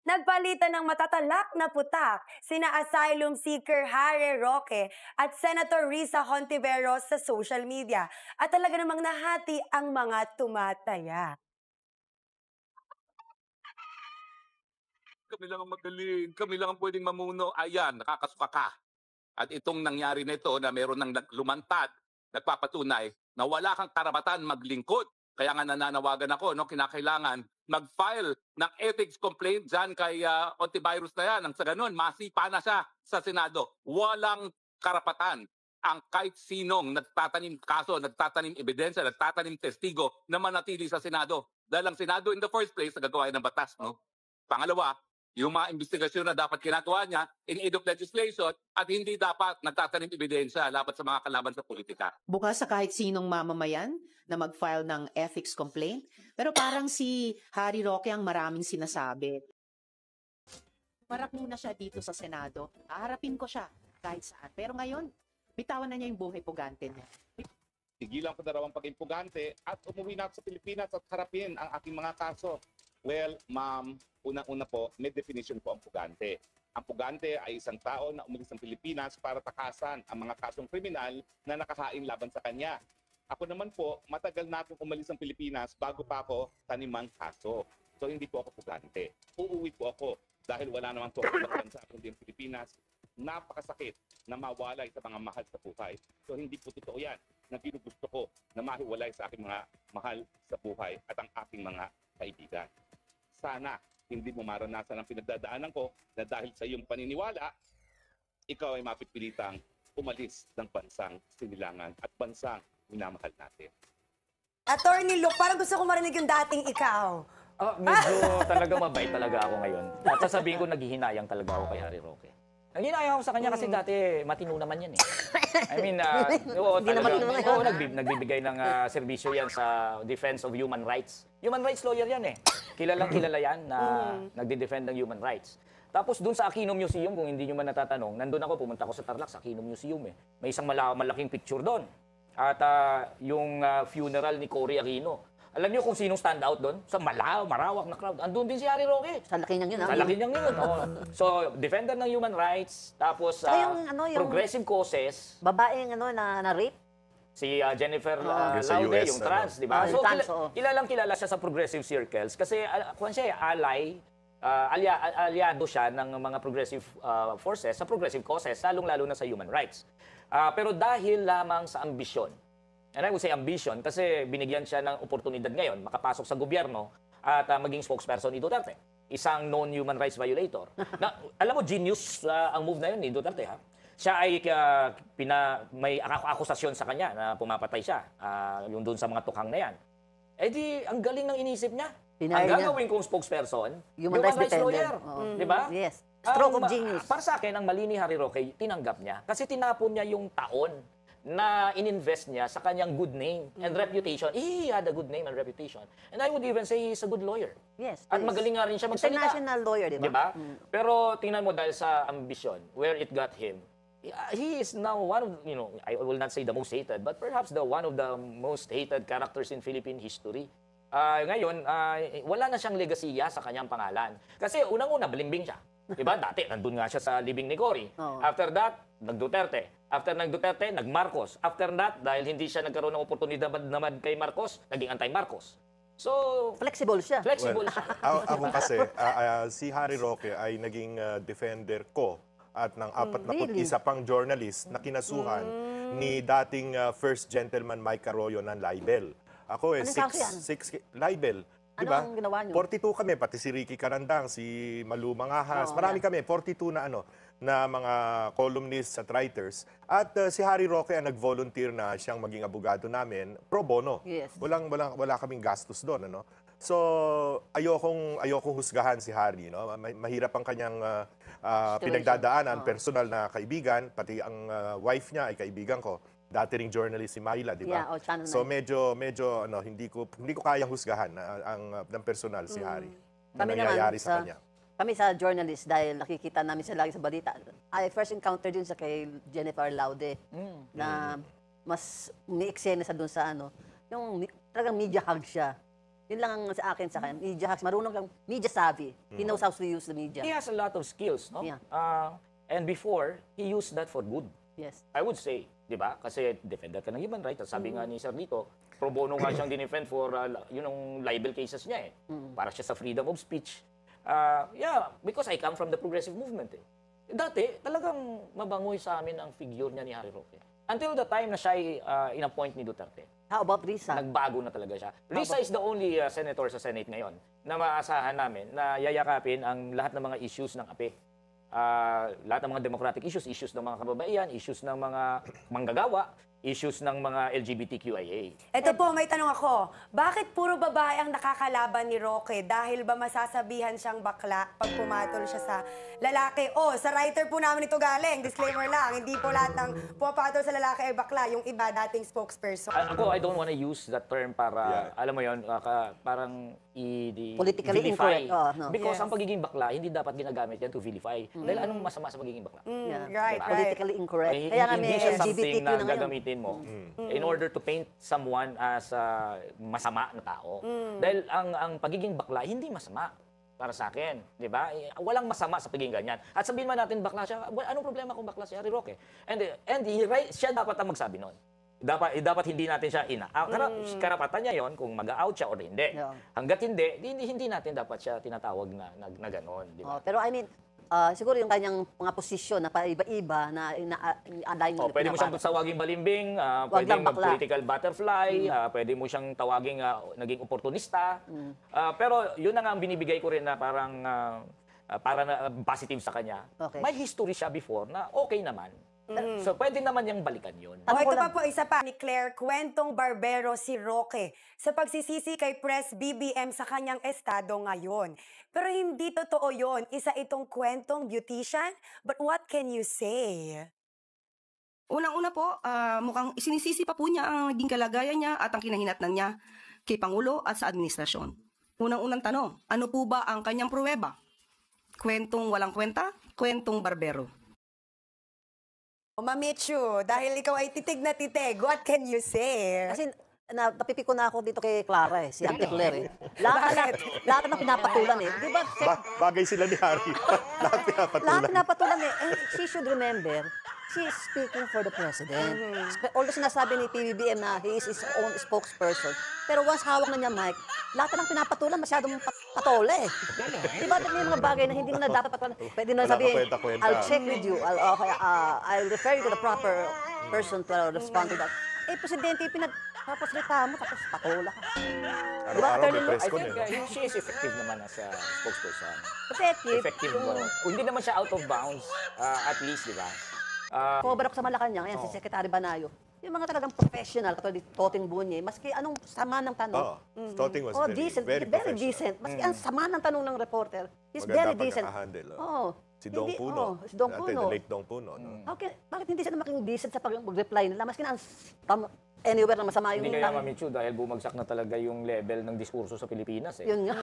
Nagpalitan ng matatalak na putak sina asylum seeker Harry Roque at Senator Risa Hontiveros sa social media at talaga namang nahati ang mga tumataya. Kami lang ang magaling, kami lang ang pwedeng mamuno. Ayan, nakakasuka ka. At itong nangyari na ito na meron ng lumantad, nagpapatunay na wala kang karapatan maglingkod. Kaya nga nananawagan ako, no, kinakailangan mag-file ng ethics complaint dyan kay Hontiveros na yan. Ang sa ganun, masipa na siya sa Senado. Walang karapatan ang kahit sinong nagtatanim kaso, nagtatanim ebidensya, nagtatanim testigo na manatili sa Senado. Dahil ang Senado in the first place, nagagawa ng batas. No? Pangalawa, yung mga investigasyon na dapat ginagawa niya in aid of legislation at hindi dapat nagtatanim ebidensya laban sa mga kalaban sa politika. Bukas sa kahit sinong mamamayan na mag-file ng ethics complaint. Pero parang si Harry Roque ang maraming sinasabi. Marap muna siya dito sa Senado. Haharapin ko siya kahit saan. Pero ngayon, bitawan na niya yung buhay pugante niya. Tigilan ko na raw ang pagiging pugante at umuwi na ako sa Pilipinas at harapin ang aking mga kaso. Well, ma'am, unang-una po, may definition po ang pugante. Ang pugante ay isang tao na umalis ng Pilipinas para takasan ang mga kasong kriminal na nakahain laban sa kanya. Ako naman po, matagal na akong umalis ng Pilipinas bago pa ako tanimang kaso. So hindi po ako pugante. Uuwi po ako dahil wala naman po ako sa bansa kundi ang Pilipinas. Napakasakit na mawalay sa mga mahal sa buhay. So hindi po totoo yan na ginugusto ko na mahiwalay sa aking mga mahal sa buhay at ang aking mga kaibigan. Sana hindi mo maranasan ang pinagdadaanan ko na dahil sa iyong paniniwala, ikaw ay mapipilitang umalis ng bansang sinilangan at bansang minamahal natin. Attorney Luke, parang gusto ko marinig yung dating ikaw. Medyo talagang mabait talaga ako ngayon. At sasabihin ko, naghihinayang talaga ako kay Harry Roque. Naghinayang ako sa kanya kasi dati matino naman yan eh. I mean, oo, nagbibigay ng serbisyo yan sa defense of human rights. Human rights lawyer yan eh. Kilalang kilala yan na nagde-defend ng human rights. Tapos dun sa Aquino Museum, kung hindi nyo man natatanong, nandun ako, pumunta ako sa Tarlac, sa Aquino Museum eh. May isang malaking picture doon. At yung funeral ni Cory Aquino. Alam niyo kung sinong stand out doon? Sa marawak na crowd. Andun din si Harry Roque. Sa laki niyang yun. Sa laki niyang yun. Oh. So, defender ng human rights, tapos yung progressive causes. Babaeng na rape? Si Jennifer Laude, yung trans, di ba? So, kilalang kilala siya sa progressive circles kasi kung siya ally, aliado siya ng mga progressive forces sa progressive causes, lalong-lalo na sa human rights. Pero dahil lamang sa ambisyon, and I would say ambition, kasi binigyan siya ng oportunidad ngayon makapasok sa gobyerno at maging spokesperson ni Duterte. Isang known human rights violator. Na, alam mo, genius ang move na yun ni Duterte. Ha? Siya ay may akusasyon sa kanya na pumapatay siya. Yung doon sa mga tukhang na yan. Eh di, ang galing ng inisip niya. Ang gagawin kong spokesperson, human rights lawyer. Di ba? Yes. Stroke of genius. Para sa akin, ang mali ni Harry Roque, tinanggap niya. Kasi tinapon niya yung taon na ininvest niya sa kanyang good name and reputation. He had a good name and reputation. And I would even say he's a good lawyer. Yes. At magaling nga rin siya magsalita. International lawyer, di ba? Diba? Pero tingnan mo dahil sa ambisyon, where it got him, he is now one of, I will not say the most hated, but perhaps one of the most hated characters in Philippine history. Ngayon, wala na siyang legasiya sa kanyang pangalan. Kasi unang-una, balimbing siya. Diba? Dati, nandun nga siya sa libing ni Cory. After that, nag-Duterte. After nag-Duterte, nag-Marcos. After that, dahil hindi siya nagkaroon ng oportunidad naman kay Marcos, naging anti-Marcos. So, flexible siya. Flexible siya. Ako kasi, si Harry Roque ay naging defender ko at ng 41 pang journalist na kinasuhan ni dating First Gentleman Mike Arroyo ng libel. Ako 6 libel. Diba? Anong ginawa niyo? 42 kami, pati si Ricky Carandang, si Malu Mangahas, marami kami, 42 na mga columnists at writers. At si Harry Roque ang nag-volunteer na siyang maging abogado namin, pro bono. Yes. Wala kaming gastos doon. So, ayokong husgahan si Harry. Mahirap ang kanyang pinagdadaanan, personal na kaibigan, pati ang wife niya ay kaibigan ko. Dati ring journalist si Myla, di ba? Yeah, so medyo hindi ko kayang husgahan ng personal si Harry. Na nangyayari sa kanya. Kami sa journalist dahil nakikita namin siya lagi sa balita. I first encounter din sa kay Jennifer Laude na mas ni-eksena sa doon sa yung talagang media hug siya. Yun lang ang sa akin sa kanya. Media hacks, marunong lang, media savvy. He knows how to use the media. He has a lot of skills, no? Yeah. And before, he used that for good. Yes. I would say, di ba? Kasi defender ka ng human rights. At sabi nga ni Sir dito, pro bono nga siyang dinefend for yung libel cases niya eh. Para siya sa freedom of speech. Yeah, because I come from the progressive movement eh. Dati, talagang mabangoy sa amin ang figure niya ni Harry Roque. Until the time na siya ay in-appoint ni Duterte. How about Risa? Nagbago na talaga siya. Risa is the only senator sa Senate ngayon na maasahan namin na yayakapin ang lahat ng mga issues ng APE. Lahat ng mga democratic issues ng mga kababaihan, issues ng mga manggagawa, issues ng mga LGBTQIA. Ito po, may tanong ako. Bakit puro babae ang nakakalaban ni Roque? Dahil ba masasabihan siyang bakla pag pumatol siya sa lalaki? Oh, sa writer po namin ito galing. Disclaimer lang, hindi po lahat ng pumapatol sa lalaki ay bakla. Yung iba, dating spokesperson. Ako, I don't wanna use that term para, alam mo yun, parang Politically vilify. incorrect. Oh, no. Because Yes. ang pagiging bakla, hindi dapat ginagamit yan to vilify. Dahil anong masama sa pagiging bakla? Yeah. Right, Diba? right. Politically incorrect. Eh, Kaya nga hindi may siya LGBTQ something na na ngayon. gagamitin mo in order to paint someone as a masama na tao. Dahil ang pagiging bakla, hindi masama para sa akin. Di ba? Walang masama sa pagiging ganyan. At sabihin man natin bakla siya, anong problema kung bakla si Harry Roque? And siya dapat ang magsabi nun. Dapat hindi natin siya karapatan niya yon kung mag-out siya o hindi. Yeah. Hanggat hindi natin dapat siya tinatawag na gano'n. Di ba? Pero I mean, siguro yung kanyang mga posisyon na paiba-iba na ina-align mo. Pwede mo siyang tawaging balimbing, pwede lang mo bakla. political butterfly, pwede mo siyang tawaging naging oportunista. Pero yun na nga ang binibigay ko rin na parang para na positive sa kanya. Okay. May history siya before na okay naman. So pwede naman niyang balikan yun. O, ito pa po, isa pa ni Claire, kwentong barbero si Roque sa pagsisisi kay Press BBM sa kanyang estado ngayon. Pero hindi totoo yon. Isa itong kwentong beautician. But what can you say? Unang-una po, mukhang isinisisi pa po niya ang naging kalagayan niya at ang kinahinatnan niya kay Pangulo at sa administrasyon. Unang-unang tanong, ano po ba ang kanyang pruweba? Kwentong walang kwenta, kwentong barbero. O, Mamichu, dahil ikaw ay titig na titig, what can you say? Kasi napipiko na ako dito kay Clara si Ate Claire eh. Lahat na pinapatulan eh. Di ba? Bagay sila ni Harry. Lahat pinapatulan. Lahat pinapatulan eh. And she should remember, she is speaking for the president. Although sinasabi ni PBBM na he is his own spokesperson. Pero once hawak na niya mic, lahat ng pinapatulan masyadong patole eh. Di ba may mga bagay na hindi mo na dapat patulan? Pwede na Wala sabihin, kakwenta-kwenta. I'll check with you. I'll refer you to the proper person to respond to that. Eh, presidente, pinagpapasalita mo, tapos patola ka. Araw-araw Attorney may Lu? press I con think eh. she is effective naman as a spokesperson. Effective. Effective. Hindi naman siya out of bounds, at least, di ba? Cover ako sa Malacanang, yan, si Secretary Banayo. Yung mga talagang professional, katulad ni Toting Bunye, maski anong sama ng tanong. Stoting was Decent, very very professional. decent. Maski ang sama ng tanong ng reporter, he's Maganda very decent. pagkakahandle. Oh. Si Dong Hindi- Puno. si Dong Dati, Puno. the late Dong Puno. No? Bakit hindi sila maging decent sa pag-reply nila? Maski na anywhere na masama yung Hindi kaya mamichu dahil bumagsak na talaga yung level ng diskurso sa Pilipinas eh. Yun nga.